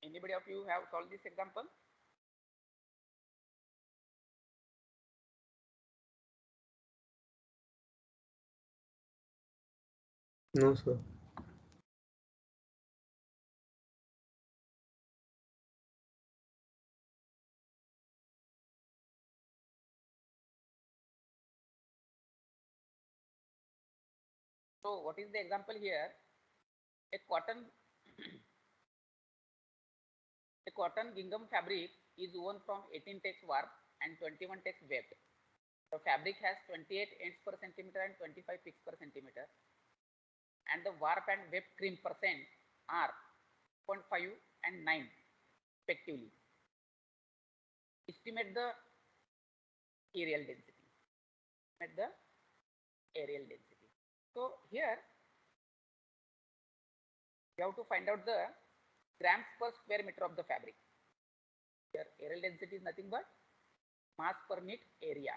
Anybody of you have solved this example? No, sir. So what is the example here? A cotton a cotton gingham fabric is woven from 18 tex warp and 21 tex weft. The fabric has 28 ends per centimeter and 25 picks per centimeter, and the warp and weft cream percent are 0.5 and 9 respectively. Estimate the areal density. Estimate the areal density. So here we have to find out the grams per square meter of the fabric. Here areal density is nothing but mass per unit area.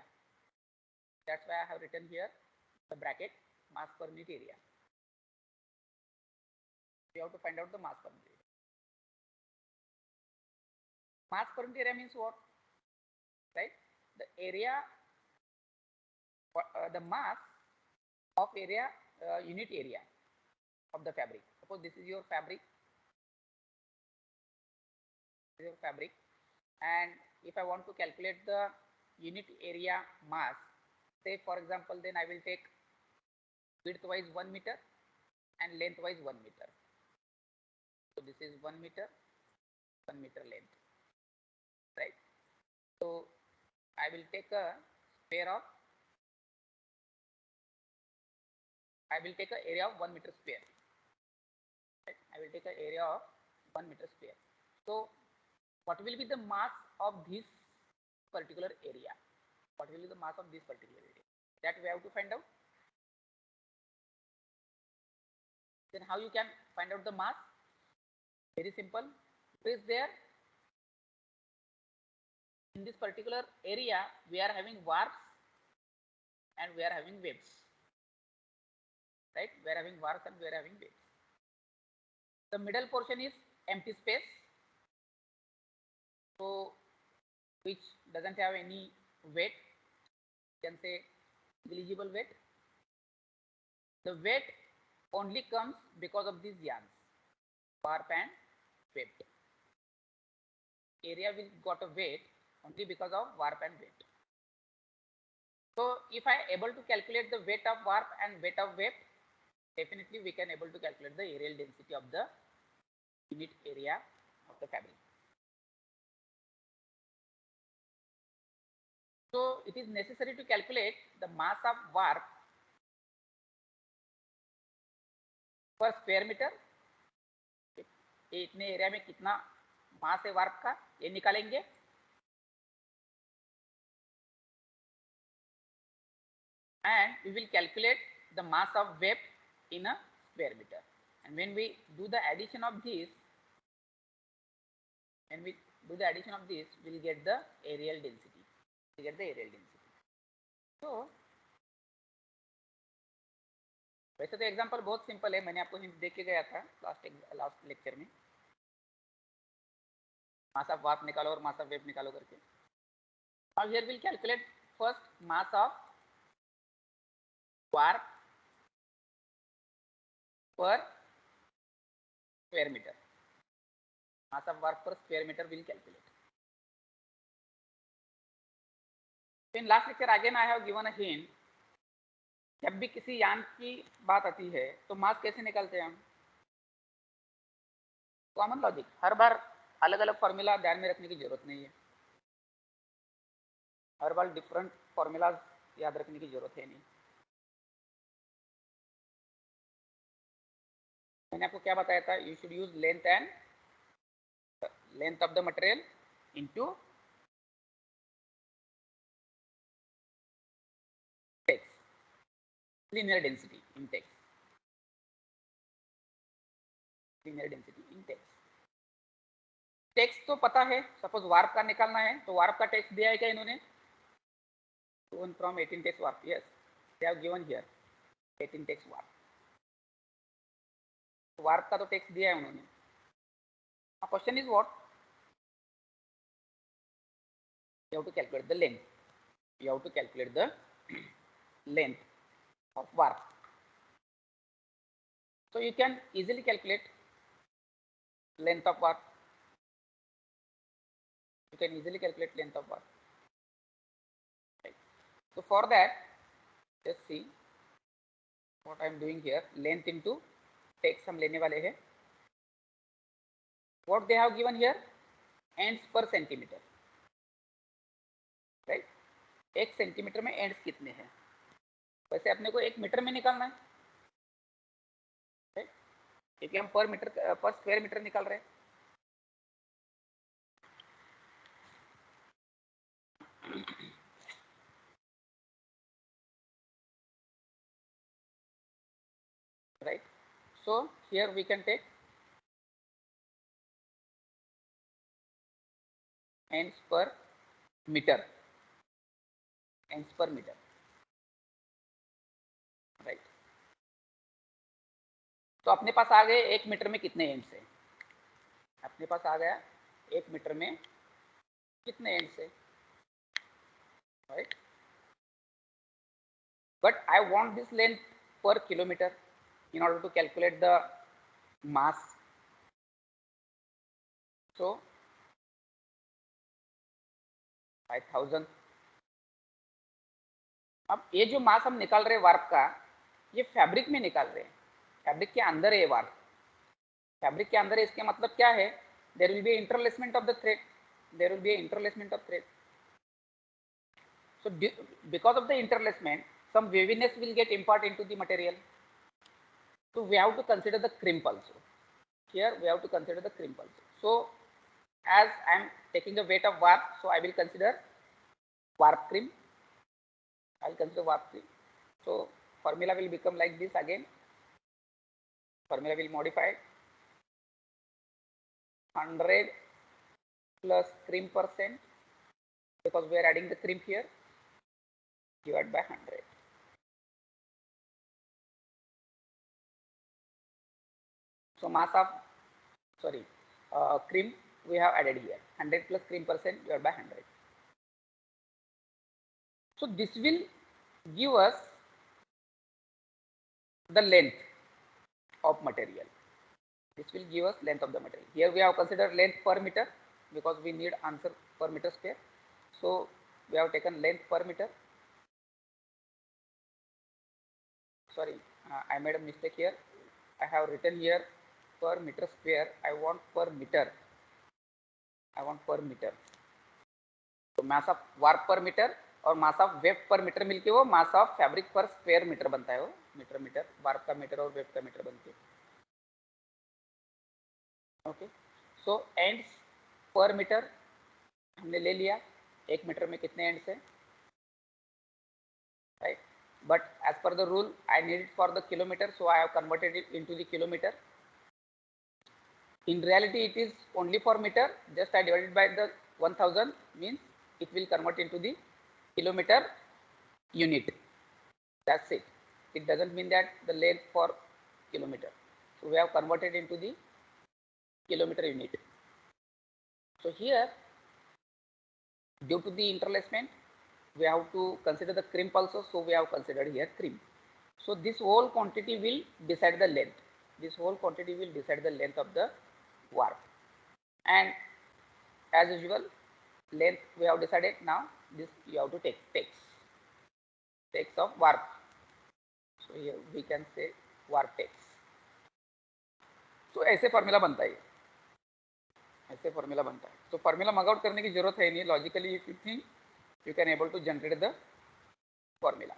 That's why I have written here the bracket mass per unit area. We have to find out the mass per unit area. Mass per unit area means what? Right? The area, the mass of area, unit area of the fabric. Suppose this is your fabric. This is your fabric. And if I want to calculate the unit area mass, say for example, then I will take width wise 1 meter and length wise 1 meter. So this is 1 meter, 1 meter length, right? So I will take a square of, I will take an area of 1 meter square. Right? I will take an area of 1 meter square. So what will be the mass of this particular area? What will be the mass of this particular area? That we have to find out. Then how you can find out the mass? Very simple. What is there? In this particular area, we are having warps and we are having waves. Right? We are having warps and we are having waves. The middle portion is empty space. So which doesn't have any weight. You can say negligible weight. The weight only comes because of these yarns, warp and weft. Area will got a weight only because of warp and weft. So if I able to calculate the weight of warp and weight of weft, definitely we can able to calculate the areal density of the unit area of the fabric. So it is necessary to calculate the mass of warp per square meter. इतने area में कितना मास है warp का ये निकालेंगे. And we will calculate the mass of weft in a square meter. And when we do the addition of this, we will get the areal density. So वैसे तो example बहुत सिंपल है, मैंने आपको हिंट दे के गया था लास्ट लेक्चर में. मास ऑफ वार्प निकालो और मास ऑफ वेव निकालो करके. Now here we'll calculate first mass of warp per square meter. Mass of warp per square meter we'll calculate. In last lecture again I have given a hint. जब भी किसी यान की बात आती है तो मास कैसे निकालते हैं हम? Common logic. हर बार अलग अलग फॉर्मूला ध्यान में रखने की जरूरत नहीं है. हर बार डिफरेंट फॉर्मूलाज याद रखने की जरूरत है नहीं. मैंने आपको क्या बताया था? You should use length of the material into tex, linear density in text. Linear density in text. Tex तो पता है. सपोज वार्प का निकालना है तो वार्प का टेक्स दिया है क्या इन्होंने? From 18 tex warp. Yes, they have given here 18 tex warp. Warp का तो टेक्स दिया है उन्होंने. question is what? You have to calculate the length. You have to calculate the length of warp. So you can easily calculate length of warp. You can easily calculate length of warp. Right. So for that, just see what I am doing here. Length into text हम लेने वाले हैं. What they have given here? Ends per centimeter. Right? एक centimetre में ends कितने हैं? वैसे अपने को एक मीटर में निकालना है. right? क्योंकि हम पर मीटर पर स्क्वायर मीटर निकाल रहे हैं. Right? So here we can take ends per meter. Ends per meter. Right? तो अपने पास आ गए एक मीटर में कितने एंड्स है. अपने पास आ गया एक मीटर में कितने एंड्स है. Right. But I want this length per kilometer in order to calculate the mass. So 5000. अब ये जो मास हम निकाल रहे हैं वार्प का, ये फैब्रिक में निकाल रहे हैं. फैब्रिक के अंदर है वार्प. फैब्रिक के अंदर है, इसके मतलब क्या है? There will be interlacement of the thread. There will be interlacement of thread. So because of the interlacement, some waviness will get imparted into the material. So we have to consider the crimp also. Here we have to consider the crimp also. So as I am taking the weight of warp, so I will consider warp crimp. I will consider warp crimp. So formula will become like this again. Formula will modify 100 plus crimp percent, because we are adding the crimp here, divided by 100. So mass of crimp we have added here, 100 plus crimp percent divided by 100. So this will give us the length of material. This will give us length of the material. Here we have considered length per meter because we need answer per meter square. So we have taken length per meter. Sorry, I made a mistake here. I have written here per meter square. I want per meter. I want per meter. तो mass of warp पर meter और mass of weft पर meter मिलके वो mass of fabric पर square meter बनता है. वो मीटर मीटर वार्प का मीटर और वेब का मीटर बनते हैं. ओके. सो एंड्स पर मीटर हमने ले लिया. एक मीटर में कितने एंड्स है. Right. But as per the rule I need it for the kilometer, so I have converted it into the kilometre. In reality it is only for meter. Just I divided by the 1000 means it will convert into the kilometer unit. That's it. It doesn't mean that the length for kilometer. So we have converted into the kilometer unit. So here, due to the interlacement, we have to consider the crimp also. So we have considered here crimp. So this whole quantity will decide the length. This whole quantity will decide the length of the warp. And as usual, length we have decided. Now this you have to take text of warp. So here we can say warp text. So ऐसे formula बनता है. ऐसे formula बनता है. तो formula मग out करने की जरूरत है नहीं. Logically if you think you can able to generate the formula.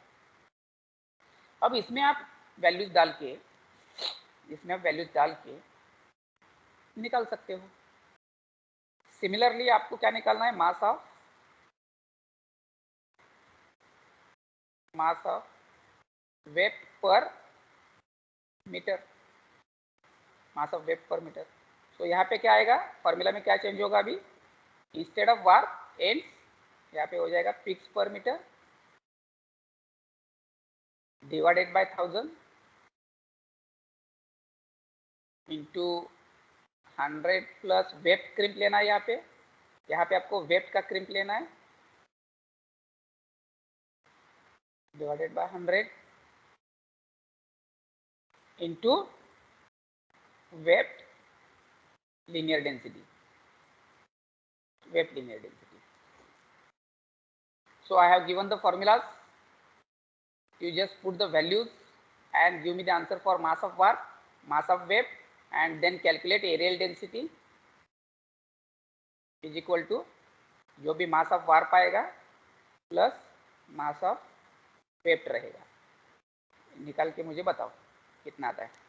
अब इसमें आप वैल्यूज डाल के निकाल सकते हो. सिमिलरली आपको क्या निकालना है? मास ऑफ वेब पर मीटर. मास ऑफ वेब पर मीटर. तो यहाँ पे क्या आएगा? फॉर्मूला में क्या चेंज होगा? अभी इंस्टेड ऑफ वार्प एंड्स यहाँ पे हो जाएगा फिक्स पर meter divided by 1000 into 100 plus weft crimp लेना है। यहाँ पे आपको वेब का क्रिम्प लेना है, divided by 100 into web linear density, web linear density. So I have given the formulas. You just put the values and give me the answer for mass of work, mass of web, and then calculate aerial density is equal to जो भी mass of warp आएगा plus mass of weft रहेगा। निकाल के मुझे बताओ कितना आता है।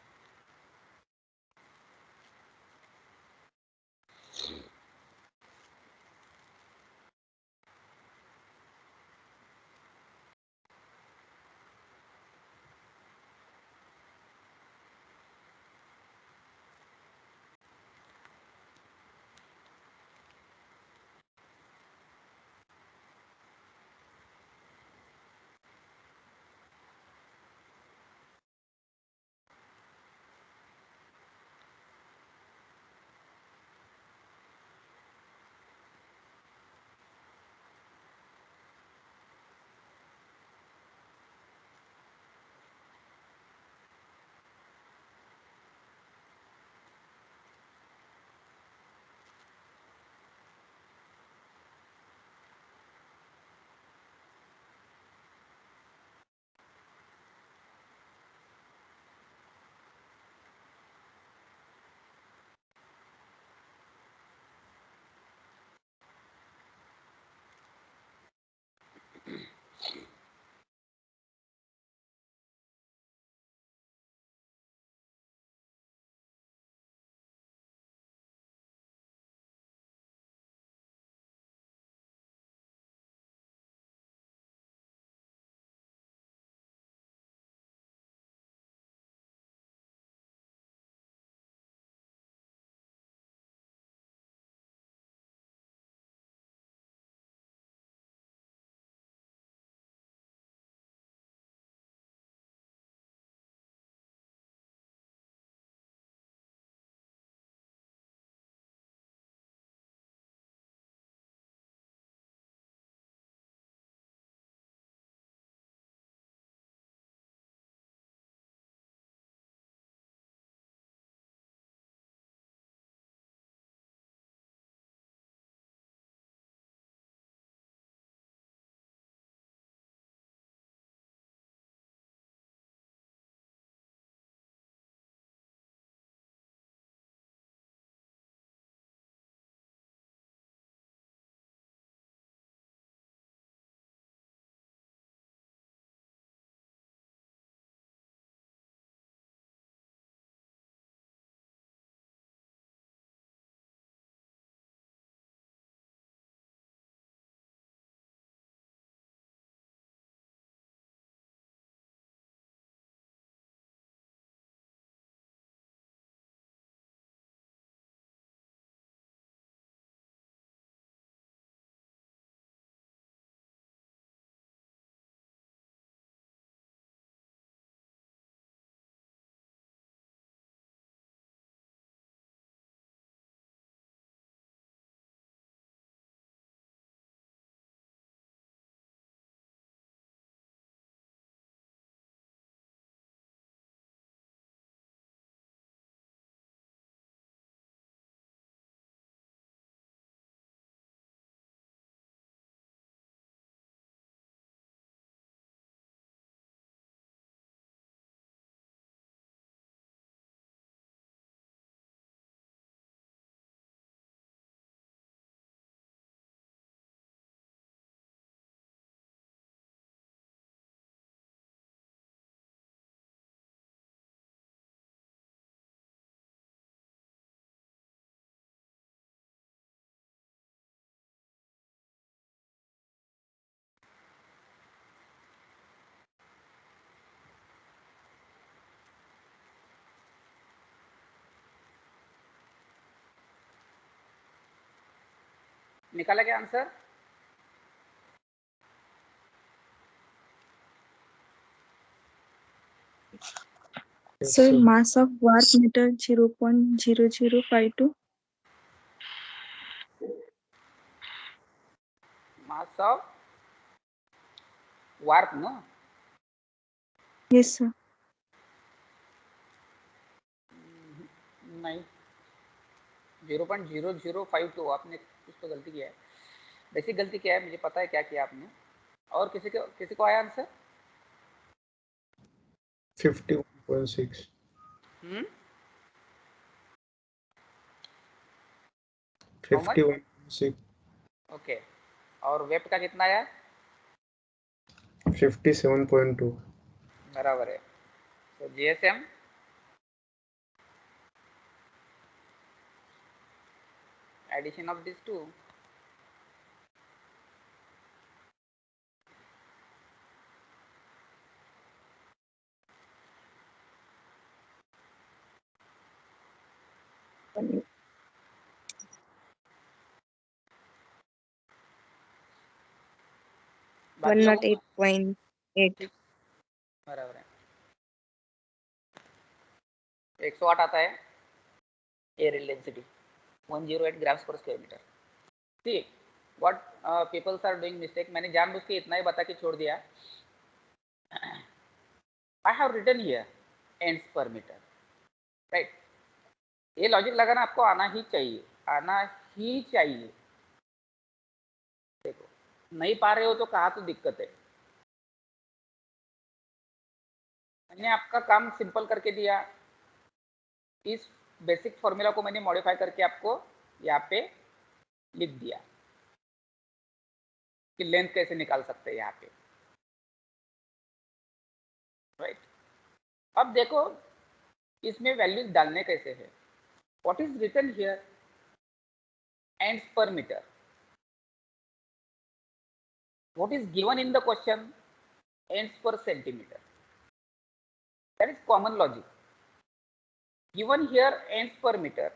निकाला क्या answer? Yes, Sir, sir. mass of warp meter 0.0052. Mass of warp, no? Yes, sir. नहीं, 0.0052। आपने कुछ तो गलती किया है। बेसिक गलती क्या है मुझे पता है क्या किया आपने। और किसी को आया answer? 51.6. Hmm, how much? 51.6. Okay. और वेब का कितना आया? 57.2. बराबर है। तो GSM addition of this two, One बाकी लोगों not को 8.8. ठीक बराबर है। 108 आता है एयर डेंसिटी, 108 ग्राम्स पर स्क्वायर मीटर। ठीक, what peoples are doing mistake, मैंने जानबूझ के इतना ही बता के छोड़ दिया। I have written here ends पर मीटर, राइट। ये लॉजिक लगाना आपको आना ही चाहिए, आना ही चाहिए। देखो, नहीं पा रहे हो तो कहा तो दिक्कत है। मैंने आपका काम सिंपल करके दिया। इस बेसिक फॉर्मूला को मैंने मॉडिफाई करके आपको यहाँ पे लिख दिया कि लेंथ कैसे निकाल सकते हैं यहाँ पे, राइट। अब देखो इसमें वैल्यूज डालने कैसे है। What is written here, ends पर metre. What is given in the question, ends per centimetre. That is common logic. Given here ends पर metre,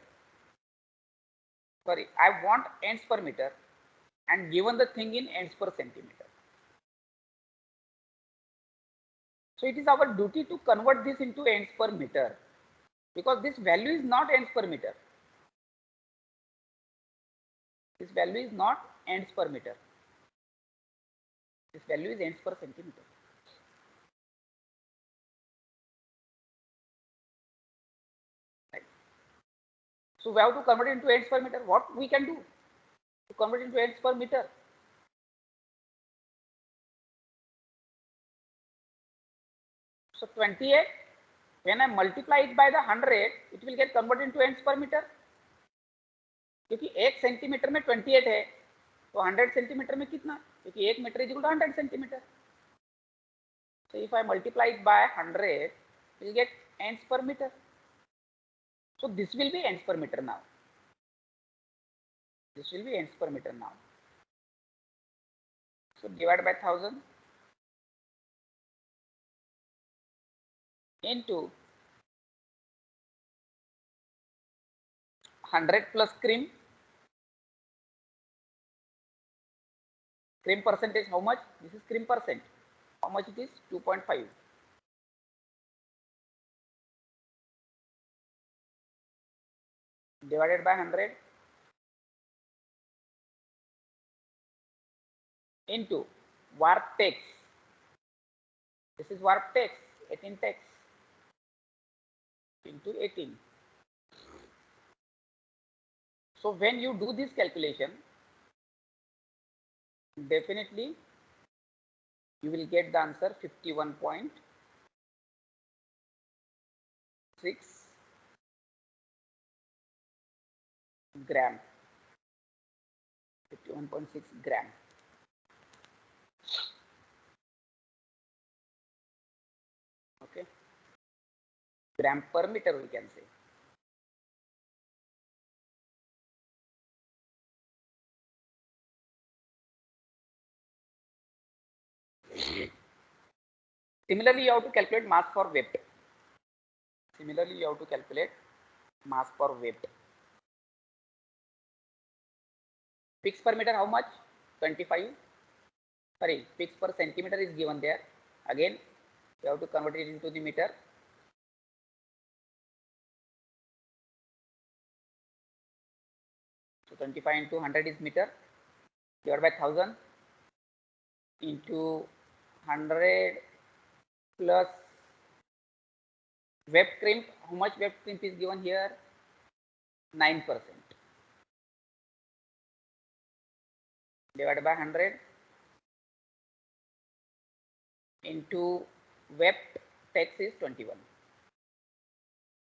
sorry, I want ends per meter and given the thing in ends per centimeter. So it is our duty to convert this into ends per meter because this value is not ends per meter. This value is not ends per meter. This value is ends per centimeter. Right. So we have to convert it into ends per meter. What we can do to convert it into ends per meter? So 28, when I multiply it by the 100, it will get converted into ends per meter. क्योंकि 1 centimetre में 28 है तो 100 centimetre में कितना, क्योंकि 1 meter is equal to 100 centimeter. So if I multiply it by 100, we'll get ends per meter. So this will be ends per meter now. This will be ends per meter now. So divide by 1000 into 100 plus cream. Cream percentage how much? This is cream percent. How much it is? 2.5. Divided by 100 into warp text. This is warp text, 18 text into 18. So when you do this calculation, definitely you will get the answer 51.6 gram. 51.6 gram. Okay, gram per meter we can say. Similarly, you have to calculate mass for weight. Similarly, you have to calculate mass for weight. Fixed per meter how much? 25. Sorry, fixed per centimeter is given there. Again, you have to convert it into the meter. 25 into 100 is meter, divided by 1000 into 100 plus web crimp. How much web crimp is given here? 9%. Divided by 100 into web text is 21.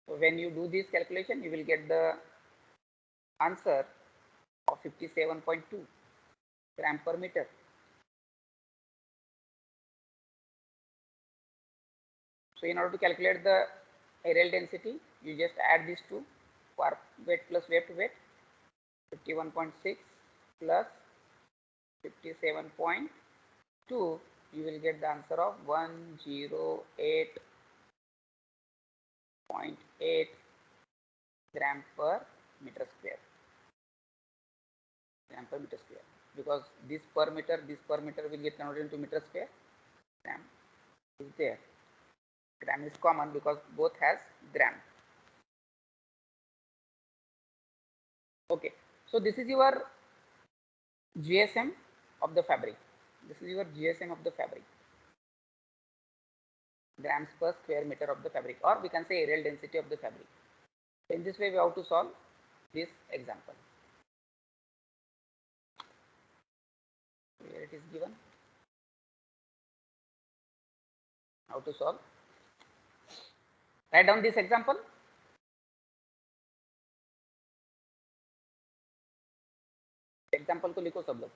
So when you do this calculation, you will get the answer of 57.2 gram per meter. So in order to calculate the aerial density, you just add these two, warp weight plus weft weight, 51.6 plus 57.2, you will get the answer of 108.8 gram per meter square. Gram per meter square, because this per meter will get converted into meter square. Gram is there. Gram is common because both has gram. Okay, so this is your GSM of the fabric. This is your GSM of the fabric. Grams per square meter of the fabric, or we can say aerial density of the fabric. In this way, we have to solve this example. Here it is given. How to solve? Write down this example. Example को लिखो सब लोग.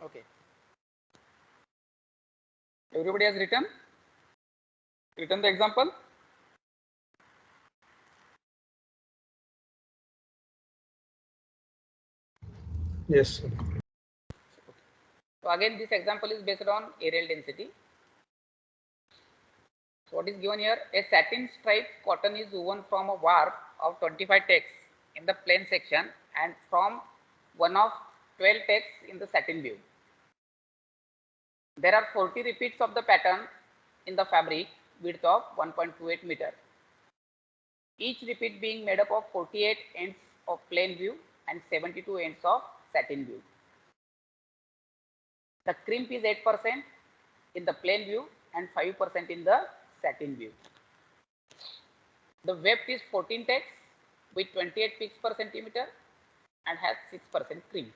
Okay. Everybody has written the example. Yes, sir. So again, this example is based on aerial density. So what is given here? A satin stripe cotton is woven from a warp of 25 ticks in the plain section and from one of 12 ticks in the satin view. There are 40 repeats of the pattern in the fabric, width of 1.28 meter. Each repeat being made up of 48 ends of plain view and 72 ends of satin view. The crimp is 8% in the plain view and 5% in the satin view. The weft is 14 ticks with 28 picks per centimeter and has 6% crimp.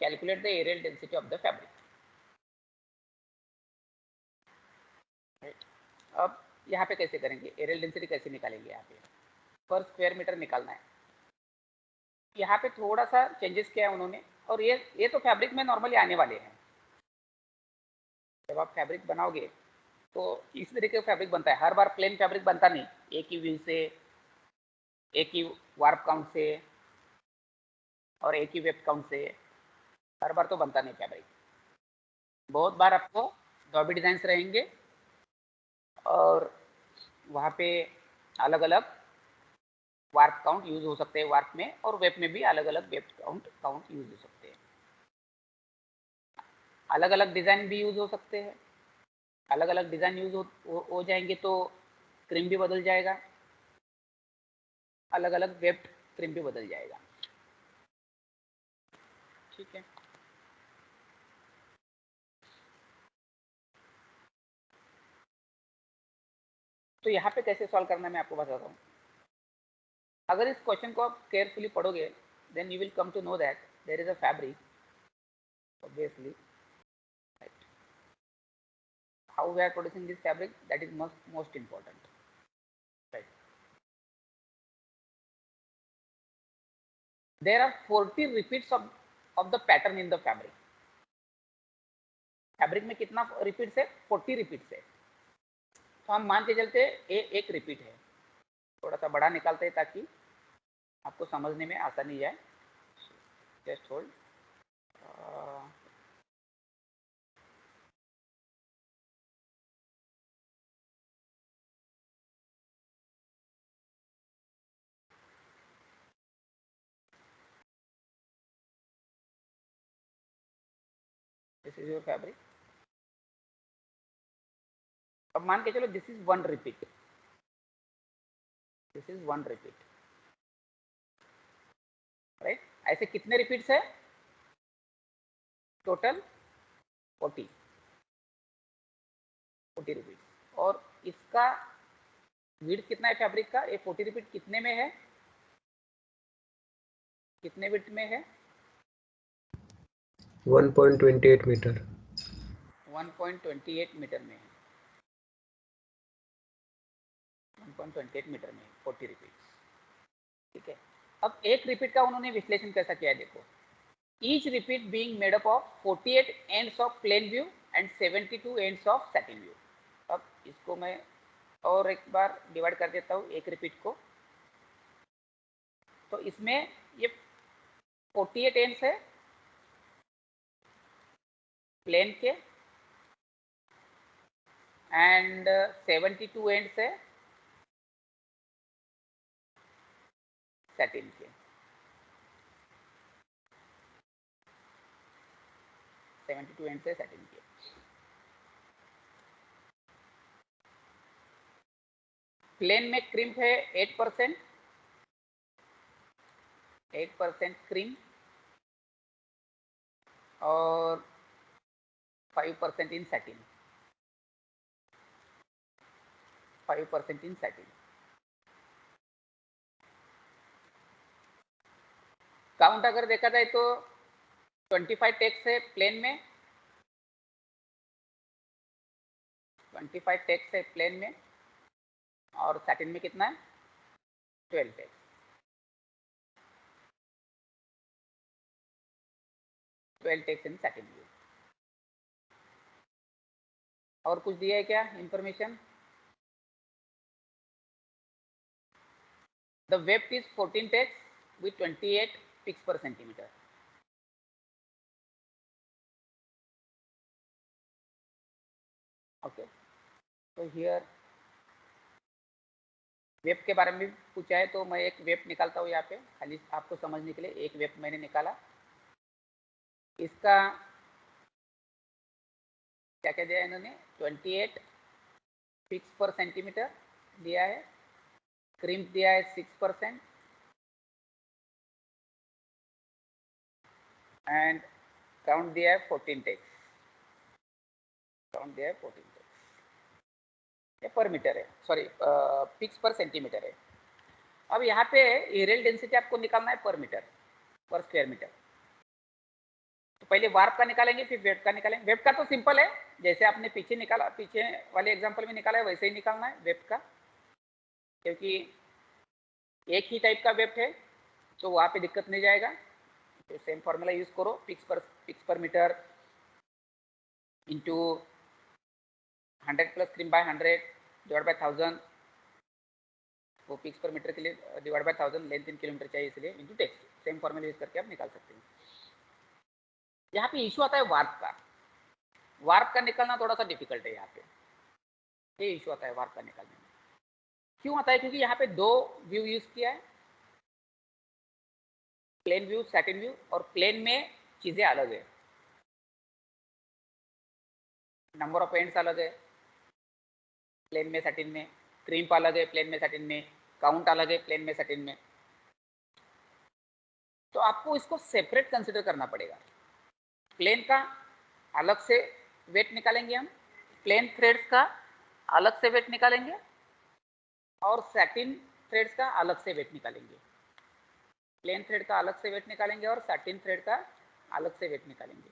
Calculate the aerial density of the fabric. अब यहाँ पे कैसे करेंगे, aerial density कैसे निकालेंगे? यहाँ पे पर स्क्वायर मीटर निकालना है. यहाँ पे थोड़ा सा चेंजेस किया है उन्होंने, और ये तो फैब्रिक में नॉर्मली आने वाले हैं. जब आप फैब्रिक बनाओगे तो इस तरीके का फैब्रिक बनता है. हर बार प्लेन फैब्रिक बनता नहीं, एक ही व्यू से, एक ही वार्प काउंट से और एक ही वेब काउंट से हर बार तो बनता नहीं फैब्रिक. बहुत बार आपको डॉबी डिजाइन्स रहेंगे और वहाँ पे अलग अलग वार्प काउंट यूज हो सकते हैं वार्प में, और वेब में भी अलग अलग वेब काउंट यूज हो सकते हैं. अलग अलग डिजाइन भी यूज हो सकते हैं. अलग अलग डिजाइन यूज हो जाएंगे तो क्रीम भी बदल जाएगा, अलग अलग वेब क्रीम भी बदल जाएगा. ठीक है. तो यहाँ पे कैसे सॉल्व करना है मैं आपको बताता हूँ. अगर इस क्वेश्चन को आप केयरफुली पढ़ोगे, then you will come to know that there is a fabric, obviously, right? How we are producing this fabric, that is most important, right? There are 40 repeats of the pattern in the fabric. Fabric में कितना repeats है? 40 repeats है. तो हम मान के चलते एक रिपीट है. थोड़ा सा बड़ा निकालते हैं ताकि आपको समझने में आसानी जाए. Just hold. This is your fabric. अब मान के चलो this is one repeat, this is one repeat, right? ऐसे कितने रिपीट्स है? Total 40 repeat. और इसका विड्थ कितना है फैब्रिक का? ये 40 रिपीट कितने में है? कितने विड्थ में है? 1.28 मीटर. 1.28 मीटर में है. 1.28 मीटर में 40 रिपीट. ठीक है. अब एक रिपीट का उन्होंने विश्लेषण कैसा किया है देखो. Each repeat being made up of 48 ends of plain weave and 72 ends of satin weave. अब इसको मैं और एक बार डिवाइड कर देता हूँ एक रिपीट को. तो इसमें ये 48 एंड्स है प्लेन के एंड 72 एंड्स है सैटिन के. 72 एंड्स है सैटिन के. प्लेन में क्रिम्प है 8%, 8% क्रिम्प और 5% इन सैटिन, 5% इन सैटिन. काउंट अगर देखा जाए तो 25 टेक्स है प्लेन में, 25 टेक्स है प्लेन में, और सैटिन में कितना है? 12 tex. 12 tex in satin weave. और कुछ दिया है क्या information? The weft is 14 tex with 28 picks per centimeter. तो हियर वेब के बारे में भी पूछा है, तो मैं एक वेब निकालता हूँ यहाँ पे खाली आपको समझने के लिए। एक वेब मैंने निकाला, इसका क्या क्या दिया इन्होंने, 28 पिक्स पर सेंटीमीटर दिया है, क्रिम्प दिया है 6% एंड काउंट दिया है 14 टेक्स, काउंट दिया है 14 टेक्स, ये पर मीटर है, सॉरी पिक्स पर सेंटीमीटर है। अब यहाँ पे एरियल डेंसिटी आपको निकालना है पर मीटर, पर स्क्वायर मीटर। तो पहले वार्प का निकालेंगे, फिर वेब का निकालेंगे। वेब का तो सिंपल है, जैसे आपने पीछे निकाला, पीछे वाले एग्जांपल में निकाला है वैसे ही निकालना है वेब का, क्योंकि एक ही टाइप का वेब है तो वहाँ पे दिक्कत नहीं जाएगा। तो सेम फॉर्मूला यूज करो, picks per meter into 100 plus crimp by 100 divide by 1000, वो पिक्स पर मीटर के लिए divide by 1000, length in kilometer चाहिए इसलिए into tex. Same formula use करके आप निकाल सकते हैं। यहाँ पे इशू आता है वार्प का। वार्प का निकालना थोड़ा सा डिफिकल्ट है, यहाँ पे ये इशू आता है वार्प का निकालने में। क्यों आता है? क्योंकि यहाँ पे दो व्यू यूज किया है, प्लेन व्यू, सैटिन व्यू, और प्लेन में चीजें अलग है, नंबर ऑफ एंड्स अलग है प्लेन में सैटिन में, क्रीम्प अलग है प्लेन में सैटिन में, काउंट अलग है प्लेन में सैटिन में। तो आपको इसको सेपरेट कंसिडर करना पड़ेगा। प्लेन का अलग से वेट निकालेंगे हम, प्लेन थ्रेड्स का अलग से वेट निकालेंगे, और सैटिन थ्रेड्स का अलग से वेट निकालेंगे। प्लेन थ्रेड का अलग से वेट निकालेंगे और सैटिन थ्रेड का अलग से वेट निकालेंगे।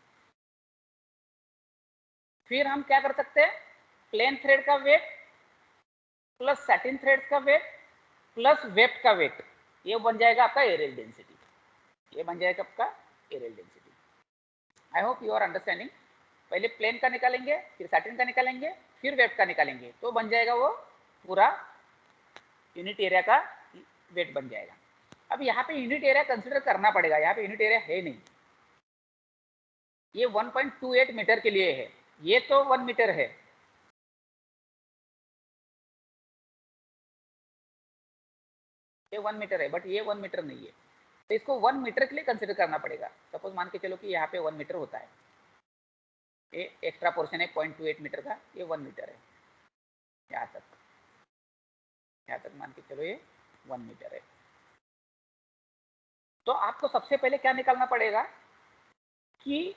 फिर हम क्या कर सकते हैं, प्लेन थ्रेड का वेट प्लस सैटिन थ्रेड का वेट प्लस वेब का वेट, ये बन जाएगा आपका एरियल डेंसिटी। ये बन जाएगा आपका areal density. I hope you are understanding. पहले प्लेन का निकालेंगे, फिर सैटिन का निकालेंगे, फिर वेब का निकालेंगे, तो बन जाएगा वो पूरा यूनिट एरिया का वेट बन जाएगा। अब यहाँ पे यूनिट एरिया कंसिडर करना पड़ेगा, यहाँ पे यूनिट एरिया है नहीं, ये 1.28 मीटर के लिए है, ये तो 1 मीटर है, ये 1 मीटर है, बट ये 1 मीटर नहीं है, तो इसको 1 मीटर के लिए कंसिडर करना पड़ेगा। सपोज मान के चलो कि यहाँ पे 1 मीटर होता है, ये एक्स्ट्रा पोर्शन है 0.28 मीटर का, ये 1 मीटर है, यहाँ तक मान के चलो ये 1 मीटर है। तो आपको सबसे पहले क्या निकालना पड़ेगा कि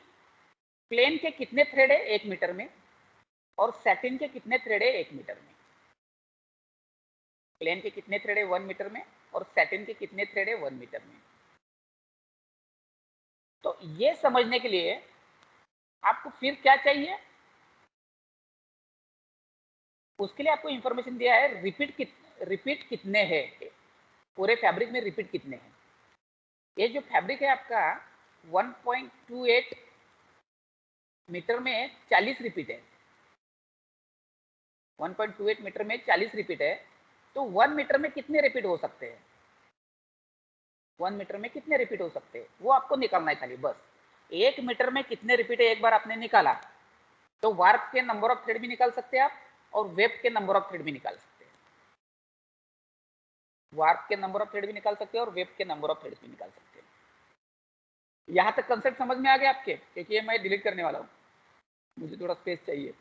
प्लेन के कितने थ्रेड है 1 मीटर में, और सैटिन के कितने थ्रेड है 1 मीटर में। प्लेन के कितने थ्रेड है 1 मीटर में, और सैटिन के कितने थ्रेड है 1 मीटर में। तो ये समझने के लिए आपको फिर क्या चाहिए, उसके लिए आपको इंफॉर्मेशन दिया है रिपीट कितने हैं, पूरे फैब्रिक में रिपीट कितने हैं। ये जो फैब्रिक है आपका 1.28 मीटर में 40 रिपीट है, 1.28 मीटर में 40 रिपीट है, तो 1 मीटर में कितने रिपीट हो सकते हैं, 1 मीटर में कितने रिपीट हो सकते हैं वो आपको निकालना है खाली बस। 1 मीटर में कितने रिपीट है एक बार आपने निकाला, तो वार्प के नंबर ऑफ थ्रेड भी निकाल सकते हैं आप, और वेब के नंबर ऑफ थ्रेड भी निकाल सकते हैं। वार्प के नंबर ऑफ थ्रेड भी निकाल सकते हैं और वेब के नंबर ऑफ थ्रेड भी निकाल सकते हैं। यहां तक कंसेप्ट समझ में आ गया आपके? क्योंकि ये मैं डिलीट करने वाला हूं, मुझे थोड़ा स्पेस चाहिए।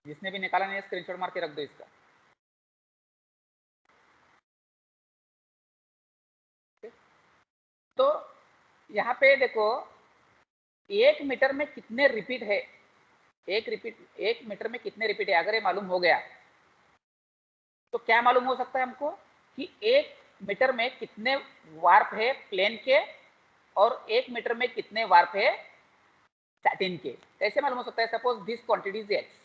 जिसने भी निकाला नहीं स्क्रीनशॉट मार के रख दो इसका। तो यहाँ पे देखो 1 मीटर में कितने रिपीट है, एक मीटर में कितने रिपीट है, अगर ये मालूम हो गया तो क्या मालूम हो सकता है हमको कि 1 मीटर में कितने वार्प है प्लेन के, और 1 मीटर में कितने वार्प है सैटिन के। कैसे मालूम हो सकता है? Suppose this quantity is x,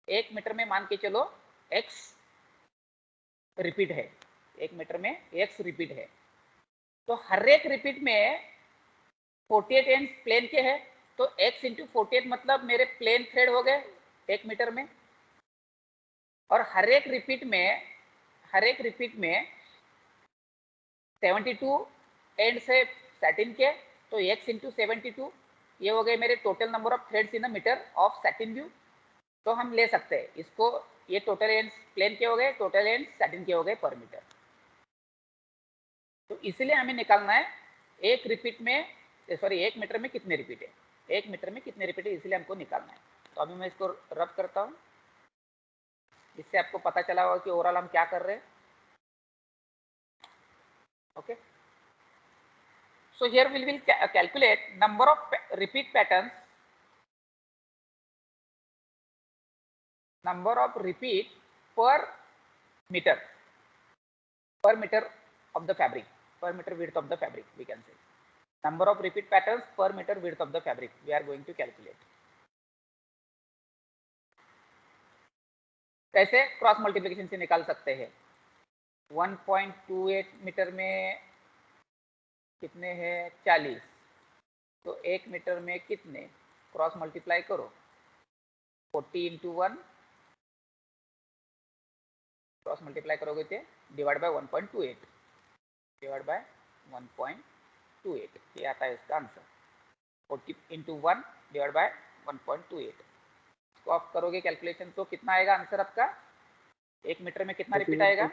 1 meter में मान के चलो एक्स रिपीट है, 1 मीटर में एक्स रिपीट है, तो हर एक रिपीट में 48 एंड्स प्लेन के हैं, तो x इंटू 48 मतलब मेरे प्लेन थ्रेड हो गए 1 मीटर में, और हर एक रिपीट में 72 एंड्स है सैटिन के, तो x इंटू 72 ये हो गए मेरे total number of threads in a meter of satin weave. तो हम ले सकते हैं इसको, ये टोटल एंड्स प्लेन के हो गए, टोटल एंड्स सैटिन के हो गए पर मीटर। तो इसलिए हमें निकालना है एक रिपीट में, सॉरी एक मीटर में कितने रिपीट है, एक मीटर में कितने रिपीट है, इसलिए हमको निकालना है। तो अभी मैं इसको रब करता हूँ, इससे आपको पता चला होगा कि ओवरऑल हम क्या कर रहे हैं। Okay, so here we will calculate number of repeat patterns, number of repeat per meter of the fabric, per meter width of the fabric, we can say number of repeat patterns per meter width of the fabric we are going to calculate। कैसे cross multiplication से निकाल सकते हैं। 1.28 metre में कितने हैं 40, तो 1 meter में कितने, क्रॉस मल्टीप्लाई करो 40 इंटू 1, क्रॉस मल्टीप्लाई करोगे तो डिवाइड बाय 1.28, डिवाइड बाय 1.28, ये आता है इसका आंसर। 40 इंटू 1 डिवाइड बाय 1.28, इसको आप करोगे कैलकुलेशन तो कितना आएगा आंसर आपका, 1 मीटर में कितना रिपीट आएगा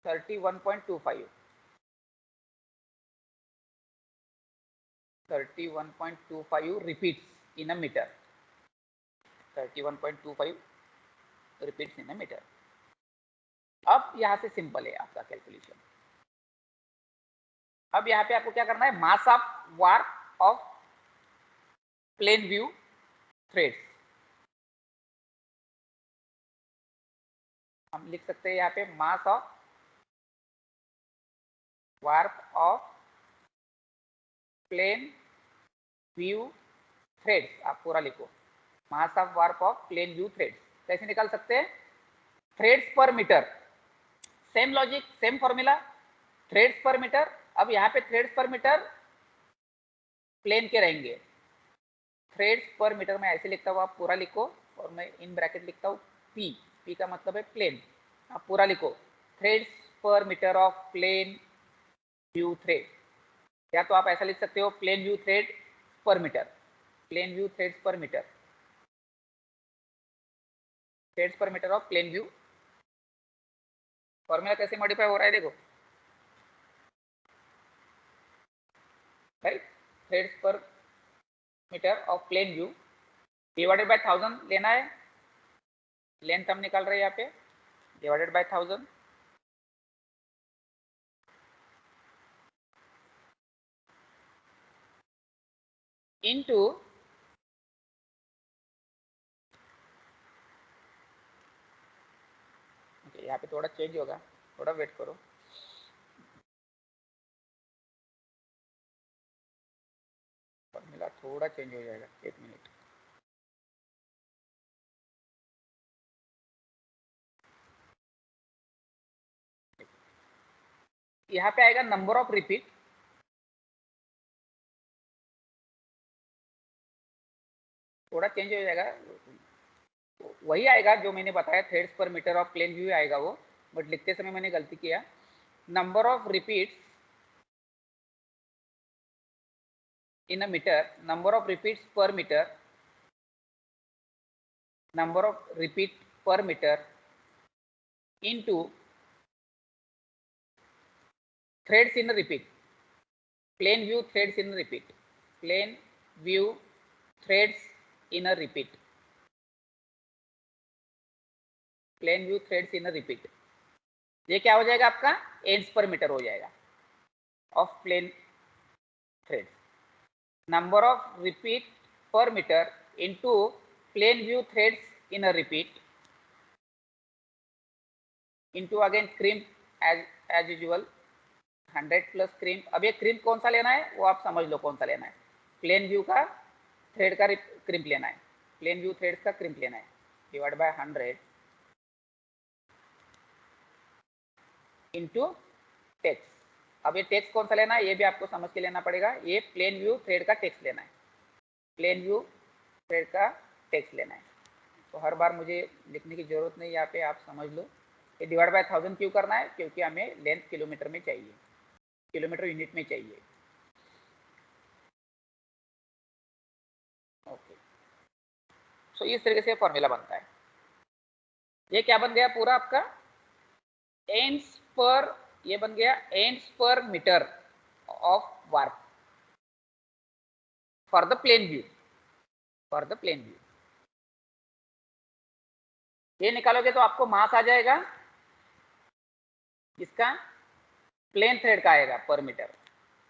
31.25, 31.25 repeats in a metre, 31.25 repeats in a metre. अब यहां से सिंपल है आपका कैलकुलेशन। अब यहाँ पे आपको क्या करना है, mass of warp of plain weave threads, हम लिख सकते हैं यहाँ पे mass of warp of plain weave threads, आप पूरा लिखो mass of warp of plain weave threads. कैसे निकाल सकते हैं, threads per meter, same logic same formula, threads per meter. अब यहाँ पे थ्रेड्स पर मीटर प्लेन के रहेंगे, थ्रेड्स पर मीटर में ऐसे लिखता हूँ, आप पूरा लिखो, और मैं इन ब्रैकेट लिखता हूँ पी, पी का मतलब है प्लेन, आप पूरा लिखो threads per meter of plain weave thread, या तो आप ऐसा लिख सकते हो plain weave thread per meter, plain weave threads per meter, threads per meter of plain weave. Formula कैसे मॉडिफाई हो रहा है देखो, right, threads per meter of plain weave divided by 1000 लेना है, लेंथ हम निकाल रहे हैं यहाँ पे, डिवाइडेड बाय 1000 इनटू यहाँ पे थोड़ा चेंज होगा, थोड़ा वेट करो, फॉर्मूला थोड़ा चेंज हो जाएगा, एक मिनट। यहाँ पे आएगा नंबर ऑफ रिपीट, थोड़ा चेंज हो जाएगा, वही आएगा जो मैंने बताया threads per meter of plain view आएगा वो, बट लिखते समय मैंने गलती किया। Number of repeats in a meter, number of repeats per meter, number of repeat per meter into threads in a repeat, plane view threads in a repeat, plane view threads in a repeat, plane view threads in a repeat, ये क्या हो जाएगा आपका ends पर metre हो जाएगा of plain thread, number of repeat per metre into plain weave threads in a repeat into again crimp as usual 100 plus crimp. अब ये क्रिम्प कौन सा लेना है वो आप समझ लो कौन सा लेना है, प्लेन व्यू का थ्रेड का क्रिम्प लेना है, प्लेन व्यू थ्रेड्स का क्रिम्प लेना है, डिवाइड बाय 100 इनटू टेक्स। अब ये टेक्स कौन सा लेना है ये भी आपको समझ के लेना पड़ेगा, ये प्लेन व्यू थ्रेड का टेक्स लेना है, प्लेन व्यू थ्रेड का टेक्स लेना है। तो हर बार मुझे लिखने की जरूरत नहीं, यहाँ पे आप समझ लो। ये डिवाइड बाय 1000 क्यों करना है, क्योंकि हमें लेंथ किलोमीटर में चाहिए, किलोमीटर यूनिट में चाहिए। सो इस तरीके से फॉर्मूला बनता है। ये क्या बन गया पूरा आपका एंड्स पर, ये बन गया एंड्स पर meter of warp for the plain weave, for the plain weave. ये निकालोगे तो आपको मास आ जाएगा, इसका प्लेन थ्रेड का आएगा पर मीटर,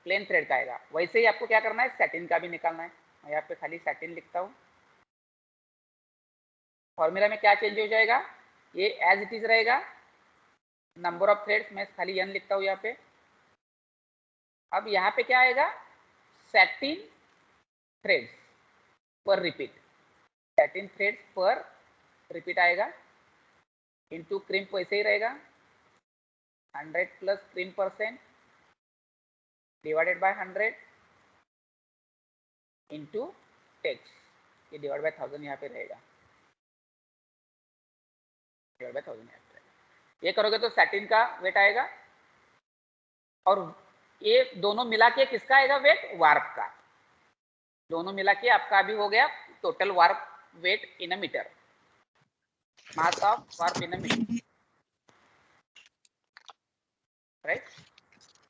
प्लेन थ्रेड का आएगा। वैसे ही आपको क्या करना है, सैटिन का भी निकालना है। मैं यहाँ पे खाली सैटिन लिखता हूँ। फॉर्मूला में क्या चेंज हो जाएगा, ये एज इट इज रहेगा, नंबर ऑफ थ्रेड्स मैं खाली n लिखता हूँ यहाँ पे। अब यहाँ पे क्या आएगा, satin threads per repeat, satin threads per repeat आएगा, इनटू क्रिम्प वैसे ही रहेगा 100 plus crimp percent divided by 100 into tex, ये डिवाइड बाय 1000 यहाँ पे रहेगा, डिवाइड बाय 1000 यहाँ पे रहेगा। ये करोगे तो सैटिन का वेट आएगा, और ये दोनों मिला के किसका आएगा वेट, वार्प का। दोनों मिला के आपका अभी हो गया total warp weight in a meter, mass of warp in a meter, right.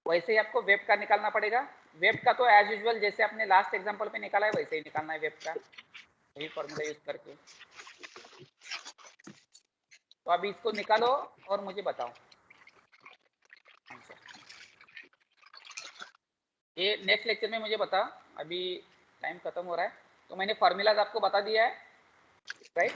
वैसे ही आपको वेब का निकालना पड़ेगा। वेब का तो एज यूजुअल जैसे आपने लास्ट एग्जांपल पे निकाला है वैसे ही निकालना है वेब का, वही फॉर्मूला यूज करके। तो अभी इसको निकालो और मुझे बताओ आंसर। ये नेक्स्ट लेक्चर में मुझे बताओ, अभी टाइम खत्म हो रहा है। तो मैंने फॉर्मूलाज आपको बता दिया है, राइट।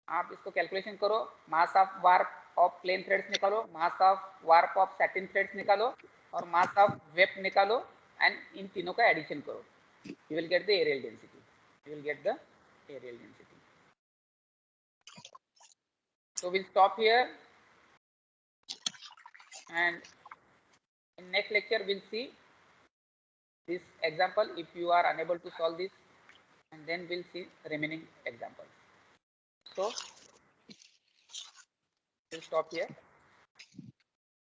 आप इसको कैलकुलेशन करो, mass of warp of plain threads निकालो, mass of warp of satin threads निकालो, और मास ऑफ वेब निकालो, एंड इन तीनों का एडिशन करो। You will get the aerial density. You will get the aerial density. So we'll stop here, and in next lecture we'll see this example if you are unable to solve this, and then we'll see remaining examples. So we'll stop here.